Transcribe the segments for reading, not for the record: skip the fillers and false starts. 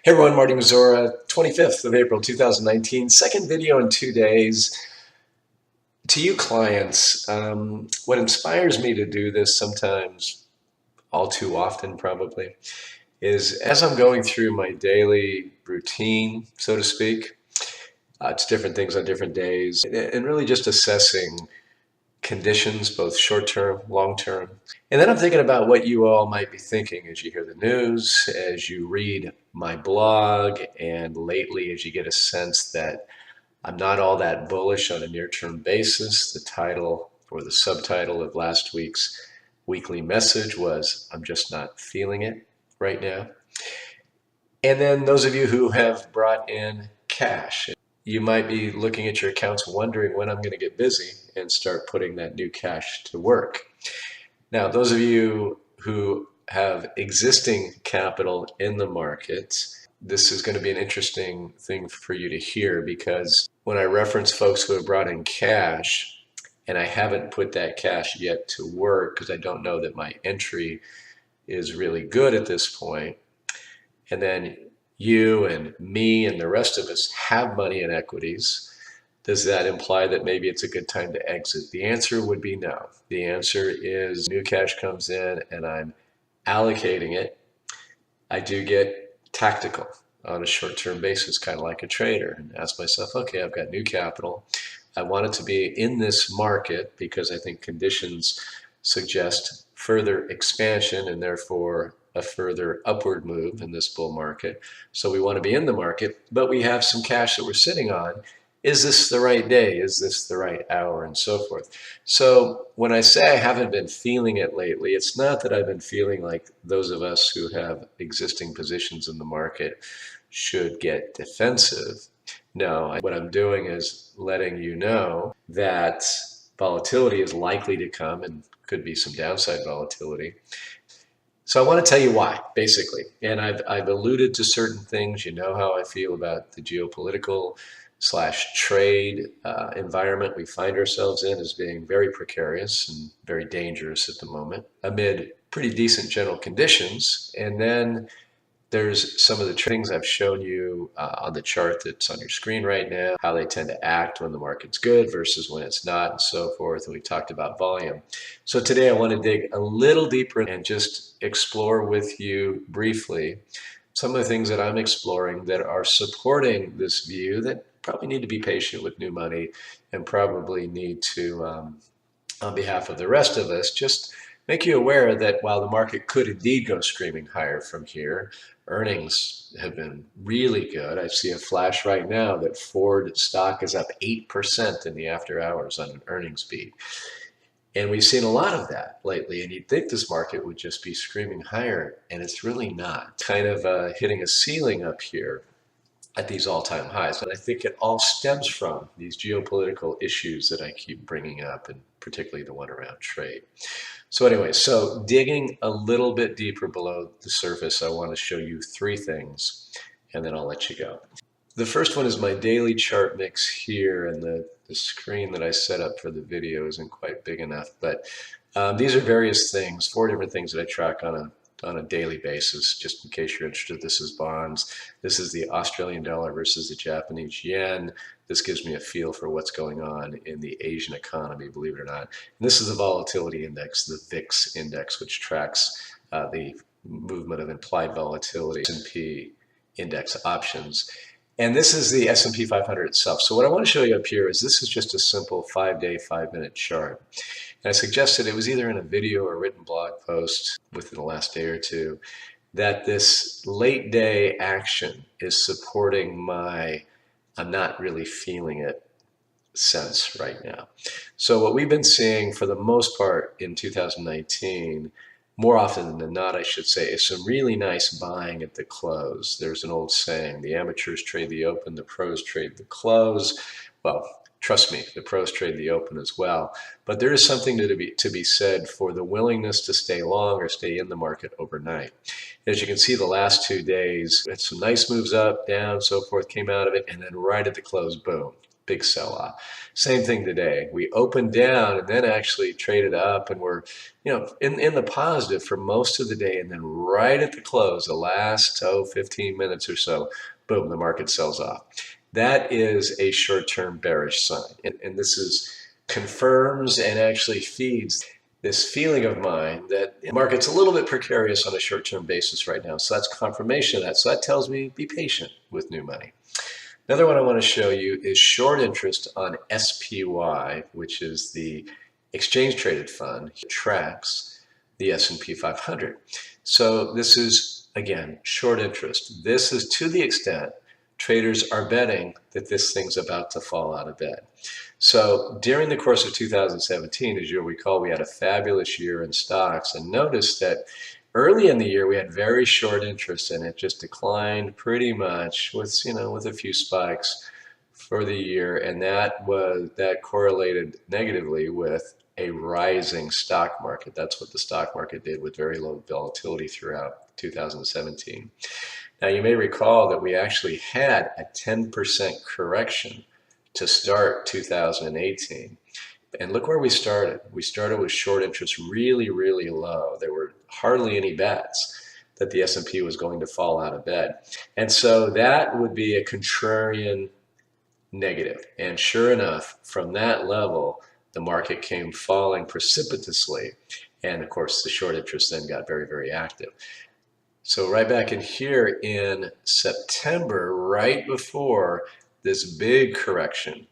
Hey everyone, Marty Mazzora, 25th of April 2019, second video in 2 days. To you clients, what inspires me to do this sometimes, all too often probably, is as I'm going through my daily routine, so to speak, it's different things on different days, and really just assessing conditions, both short-term, long-term. And then I'm thinking about what you all might be thinking as you hear the news, as you read my blog, and lately as you get a sense that I'm not all that bullish on a near-term basis. The title or the subtitle of last week's weekly message was, I'm just not feeling it right now. And then those of you who have brought in cash, you might be looking at your accounts wondering when I'm going to get busy and start putting that new cash to work. Now, those of you who have existing capital in the market, this is going to be an interesting thing for you to hear, because when I reference folks who have brought in cash and I haven't put that cash yet to work because I don't know that my entry is really good at this point, and then you and me and the rest of us have money in equities, does that imply that maybe it's a good time to exit? The answer would be no. The answer is new cash comes in and I'm allocating it. I do get tactical on a short-term basis, kind of like a trader, and ask myself, okay, I've got new capital. I want it to be in this market because I think conditions suggest further expansion and therefore a further upward move in this bull market. So we want to be in the market, but we have some cash that we're sitting on. Is this the right day? Is this the right hour? And so forth. So when I say I haven't been feeling it lately, it's not that I've been feeling like those of us who have existing positions in the market should get defensive. No, what I'm doing is letting you know that volatility is likely to come and could be some downside volatility. So I want to tell you why, basically. And I've alluded to certain things. You know how I feel about the geopolitical / trade environment we find ourselves in as being very precarious and very dangerous at the moment amid pretty decent general conditions. And then there's some of the things I've shown you on the chart that's on your screen right now, how they tend to act when the market's good versus when it's not, and so forth. And we talked about volume. So today I want to dig a little deeper and just explore with you briefly some of the things that I'm exploring that are supporting this view that probably need to be patient with new money and probably need to, on behalf of the rest of us, just make you aware that while the market could indeed go screaming higher from here, earnings have been really good. I see a flash right now that Ford stock is up 8% in the after hours on an earnings beat. And we've seen a lot of that lately, and you'd think this market would just be screaming higher, and it's really not. Kind of hitting a ceiling up here at these all-time highs. And I think it all stems from these geopolitical issues that I keep bringing up, and particularly the one around trade. So anyway, so digging a little bit deeper below the surface, I want to show you three things, and then I'll let you go. The first one is my daily chart mix here, and the screen that I set up for the video isn't quite big enough, but these are various things, 4 different things that I track on a daily basis. Just in case you're interested, this is bonds. This is the Australian dollar versus the Japanese yen. This gives me a feel for what's going on in the Asian economy, believe it or not. And this is the volatility index, the VIX index, which tracks the movement of implied volatility, S&P index options. And this is the S&P 500 itself. So what I want to show you up here is this is just a simple 5-day, 5-minute chart. And I suggested, it was either in a video or a written blog post within the last day or two, that this late day action is supporting my I'm not really feeling it sense right now. So what we've been seeing for the most part in 2019, more often than not, I should say, is some really nice buying at the close. There's an old saying, the amateurs trade the open, the pros trade the close. Well, trust me, the pros trade the open as well. But there is something to be said for the willingness to stay long or stay in the market overnight. As you can see, the last 2 days, had some nice moves up, down, so forth, came out of it, and then right at the close, boom, big sell-off. Same thing today. We opened down and then actually traded up and we're, in the positive for most of the day. And then right at the close, the last 15 minutes or so, boom, the market sells off. That is a short-term bearish sign. And this confirms and actually feeds this feeling of mine that the market's a little bit precarious on a short-term basis right now. So that's confirmation of that. So that tells me be patient with new money. Another one I want to show you is short interest on SPY, which is the exchange traded fund. It tracks the S&P 500. So this is, again, short interest. This is to the extent traders are betting that this thing's about to fall out of bed. So during the course of 2017, as you'll recall, we had a fabulous year in stocks, and notice that early in the year we had very short interest and it just declined pretty much with a few spikes for the year, and that correlated negatively with a rising stock market. That's what the stock market did with very low volatility throughout 2017. Now you may recall that we actually had a 10% correction to start 2018. And look where we started. We started with short interest really, really low. There were hardly any bets that the S&P was going to fall out of bed. And so that would be a contrarian negative. And sure enough, from that level, the market came falling precipitously. And of course, the short interest then got very, very active. So right back in here in September, right before this big correction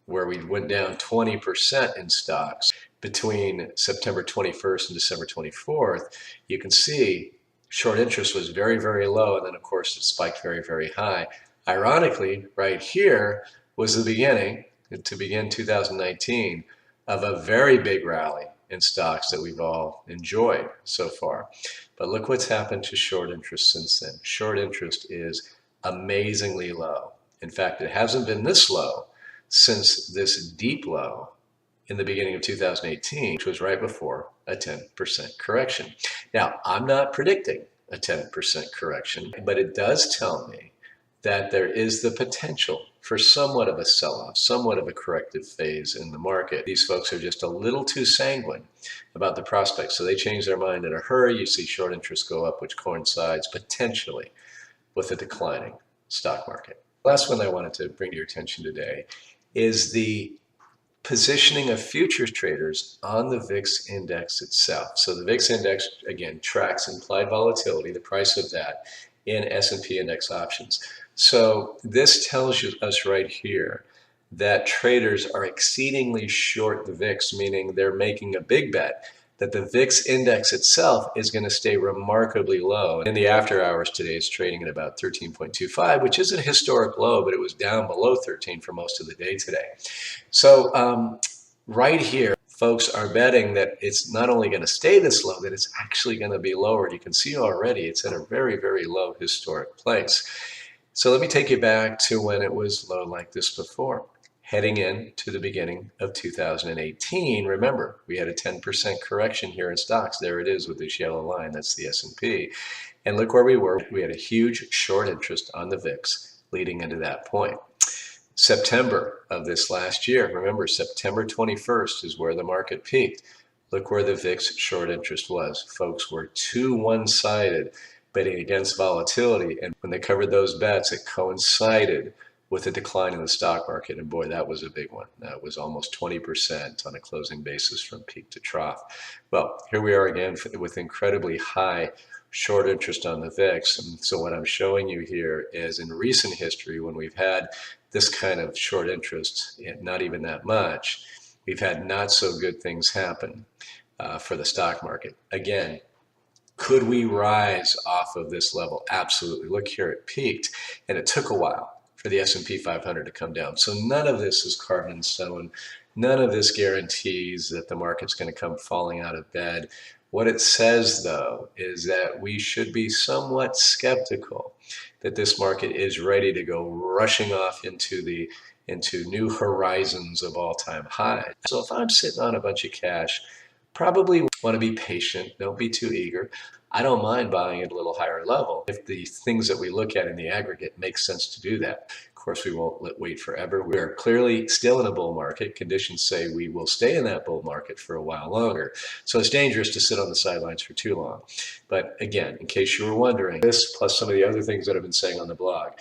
where we went down 20% in stocks between September 21st and December 24th, you can see short interest was very, very low. And then, of course, it spiked very, very high. Ironically, right here was the beginning, to begin 2019, of a very big rally in stocks that we've all enjoyed so far. But look what's happened to short interest since then. Short interest is amazingly low. In fact, it hasn't been this low since this deep low in the beginning of 2018, which was right before a 10% correction. Now, I'm not predicting a 10% correction, but it does tell me that there is the potential for somewhat of a sell-off, somewhat of a corrective phase in the market. These folks are just a little too sanguine about the prospects, so they change their mind in a hurry. You see short interest go up, which coincides potentially with a declining stock market. Last one I wanted to bring to your attention today is the positioning of futures traders on the VIX index itself. So the VIX index, again, tracks implied volatility, the price of that, in S&P index options. So this tells us right here that traders are exceedingly short the VIX, meaning they're making a big bet that the VIX index itself is going to stay remarkably low. In the after hours today, it's trading at about 13.25, which is a historic low, but it was down below 13 for most of the day today. So right here, folks are betting that it's not only going to stay this low, that it's actually going to be lowered. You can see already it's at a very, very low historic place. So let me take you back to when it was low like this before. Heading into the beginning of 2018, remember, we had a 10% correction here in stocks. There it is with this yellow line. That's the S&P. And look where we were. We had a huge short interest on the VIX leading into that point. September of this last year, remember, September 21st is where the market peaked. Look where the VIX short interest was. Folks were too one-sided, betting against volatility. And when they covered those bets, it coincided with a decline in the stock market. And boy, that was a big one. That was almost 20% on a closing basis from peak to trough. Well, here we are again with incredibly high short interest on the VIX. And so what I'm showing you here is in recent history, when we've had this kind of short interest, not even that much, we've had not so good things happen for the stock market. Again, could we rise off of this level? Absolutely. Look here, it peaked, and it took a while for the S&P 500 to come down. So none of this is carved in stone. None of this guarantees that the market's going to come falling out of bed. What it says, though, is that we should be somewhat skeptical that this market is ready to go rushing off into new horizons of all-time highs. So if I'm sitting on a bunch of cash, probably want to be patient. Don't be too eager. I don't mind buying at a little higher level if the things that we look at in the aggregate make sense to do that. Of course, we won't wait forever. We are clearly still in a bull market. Conditions say we will stay in that bull market for a while longer. So it's dangerous to sit on the sidelines for too long. But again, in case you were wondering, this plus some of the other things that I've been saying on the blog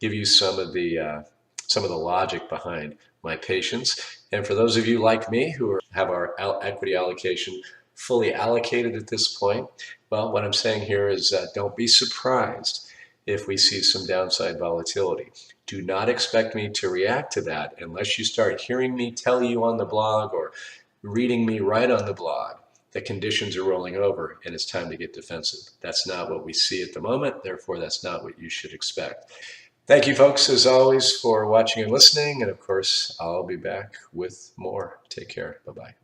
give you some of the logic behind my patience. And for those of you like me who have our equity allocation fully allocated at this point, well, what I'm saying here is don't be surprised if we see some downside volatility. Do not expect me to react to that unless you start hearing me tell you on the blog or reading me write on the blog that conditions are rolling over and it's time to get defensive. That's not what we see at the moment. Therefore, that's not what you should expect. Thank you, folks, as always, for watching and listening. And of course, I'll be back with more. Take care. Bye-bye.